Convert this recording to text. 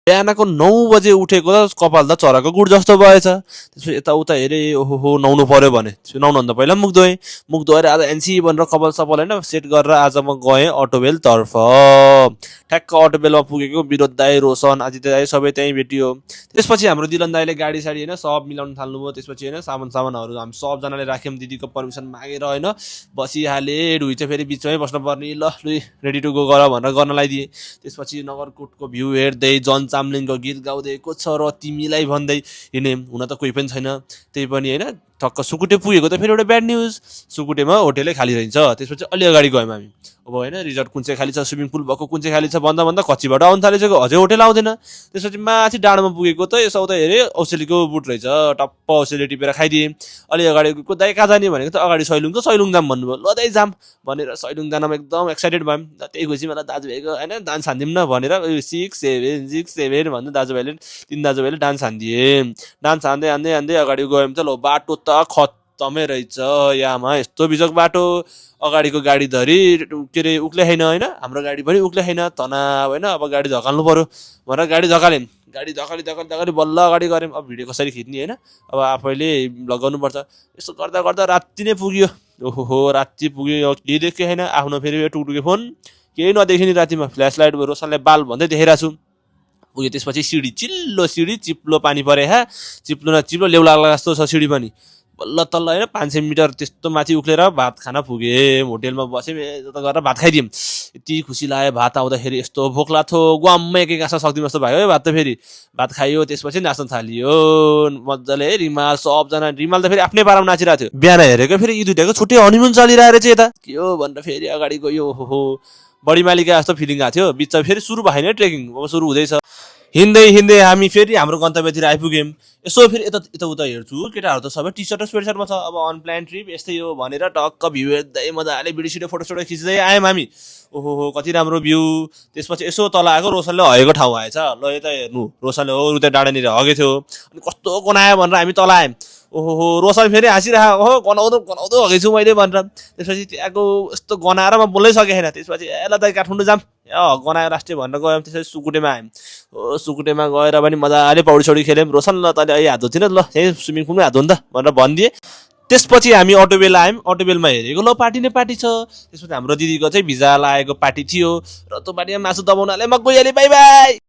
बिहानको 9 बजे उठेको त कपाल त चराको गुड जस्तो भएछ। त्यसपछि यताउता हेरेँ, ओहो नुहाउनु पर्यो भने नुहाउनुभन्दा पहिला मुख धोएर आज एनसी भनेर कपाल सपाल होइन सेट गरेर आज म गएँ अटोबेलतर्फ। ठ्याक्क अटोबेलमा पुगेको विरोध दाई, रोशन, आदित्य दाई सबै त्यहीँ भेटियो। त्यसपछि हाम्रो दिलन दाईले गाडी साडी होइन सब मिलाउन थाल्नुभयो। त्यसपछि होइन सामानहरू हामी सबजनाले राख्यौँ, दिदीको पर्मिसन मागेर होइन बसिहालेँ। ढुइ चाहिँ फेरि बिचमै बस्नुपर्ने, ल लु रेडी टु गो गर भनेर गर्न लगाइदिएँ। त्यसपछि नगरकोटको भ्यू हेर्दै जन चामलिङको गीत गाउँदै को छ र तिमीलाई भन्दै हिँडेँ। हुन त कोही पनि छैन, त्यही पनि होइन ठक्क सुकुटे पुगेको त फेरि एउटा ब्याड न्युज, सुकुटेमा होटेलै खाली रहन्छ। त्यसपछि अलि अगाडि गयौँ हामी। अब होइन रिजोर्ट कुन चाहिँ खाली छ, स्विमिङ पुल भएको कुन चाहिँ खाली छ भन्दा कच्चीबाट आउनु थालिसक्यो, अझै होटेल आउँदैन। त्यसपछि माथि डाँडामा पुगेको त यसो उता हेरेँ औसेलीको बुट रहेछ, टप्प औसेली टिपेर खाइदिएँ। अलि अगाडि गएको दाइ कहाँ जाने भनेको त अगाडि सैलुङ जाम भन्नुभयो। ल दाइ जाम भनेर सैलुङ जानमा एकदम एक्साइटेड भयौँ। त्यही खुसी मलाई दाजुभाइको होइन डान्स हान्दिउँ न भनेर 6 7 भन्नु तीन दाजुभाइले डान्स हान्दिए। डान्स हान्दै अगाडि गयौँ त ल बाटो त खत्तमै रहेछ यामा, यस्तो बिजोग बाटो। अगाडिको गाडी धरी के अरे उक्ले छैन होइन, हाम्रो गाडी पनि उक्ले छैन, तनाव होइन। अब गाडी धकाल्नु पर्यो भनेर गाडी धकाल्यौँ। गाडी धकाली बल्ल अगाडि गऱ्यौँ। अब भिडियो कसरी खिच्ने होइन, अब आफैले लगाउनुपर्छ। यसो गर्दा राति नै पुग्यो। ओहो राति पुग्यो, केही देखेको छैन। आफ्नो फेरि टुकटुके फोन केही नदेखेँ नि रातिमा। फ्ल्यास लाइट रोशनलाई बाल भन्दै देखाइरहेको छु। उयो त्यसपछि चिल्लो सिडी चिप्लो पानी परे चिप्लो लेउ लाग्ला जस्तो छ सिडी पनि। बल्ल तल्ल होइन 500 मिटर त्यस्तो माथि उक्लेर भात खान पुगेँ। होटेलमा बस्यौँ, यता गरेर भात खाइदिउँ। यति खुसी लाग्यो भात आउँदाखेरि, यस्तो भोक लाग्थ्यो गुवाम्मै एक गाँस सक्दिउँ जस्तो भयो भात त। फेरि भात खाइयो, त्यसपछि नाच्न थालियो मजाले। रिमाल सबजना, रिमाल त फेरि आफ्नै पारामा नाचिरहेको थियो। बिहान हेरेको फेरि यी दुइटाको छुट्टै हनिमुन चलिरहेको रहेछ यता के हो भनेर फेरि अगाडि गयो। ओहो बडी मालिका जस्तो फिलिङ आएको थियो। बिचमा फेरि सुरु भएन ट्रेकिङ, अब सुरु हुँदैछ। हिँड्दै हामी फेरि हाम्रो गन्तव्यतिर आइपुग्यौँ। यसो फेरि यता हेर्छु केटाहरू त सबै टी सर्ट र स्वेट सर्टमा छ। अब अनप्लान ट्रिप यस्तै हो भनेर टक्क भ्यू हेर्दै मजाले भिडियो सिडियो फोटो खिच्दै आयौँ हामी। ओहो कति राम्रो भ्यू। त्यसपछि यसो तल आएको रोशनले हगेको ठाउँ आएछ। ल यता हेर्नु, रोशनले हो उता डाँडानिर हगेको थियो। अनि कस्तो गनायो भनेर हामी तल आयौँ। ओहो रोशन फेरि हाँसिरहेको, ओहो गनाउँदो हगेछु मैले भनेर। त्यसपछि त्यहाँको यस्तो गनाएर म बोल्नै सकेको छैन। त्यसपछि ल दाइ काठमाडौँ जाऊँ, गनायो राष्ट्रिय भनेर गयौँ। त्यसपछि सुकुटेमा आयौँ। सुकुटेमा गएर पनि मजाले पौडी सौडी खेल्यौँ। रोशन ल तैँले अहिले हात धुँदैन, ल यहीँ स्विमिङ पुलमै हात धुनु त भनेर भनिदिएँ। त्यसपछि हामी अटोबेल आयौँ। अटोबेलमा हेरेको ल पार्टी नै पार्टी छ। त्यसपछि हाम्रो दिदीको चाहिँ भिजा लागेको पार्टी थियो र त्यो पार्टीमा मासु दबाउनाले म गइहालेँ। By by.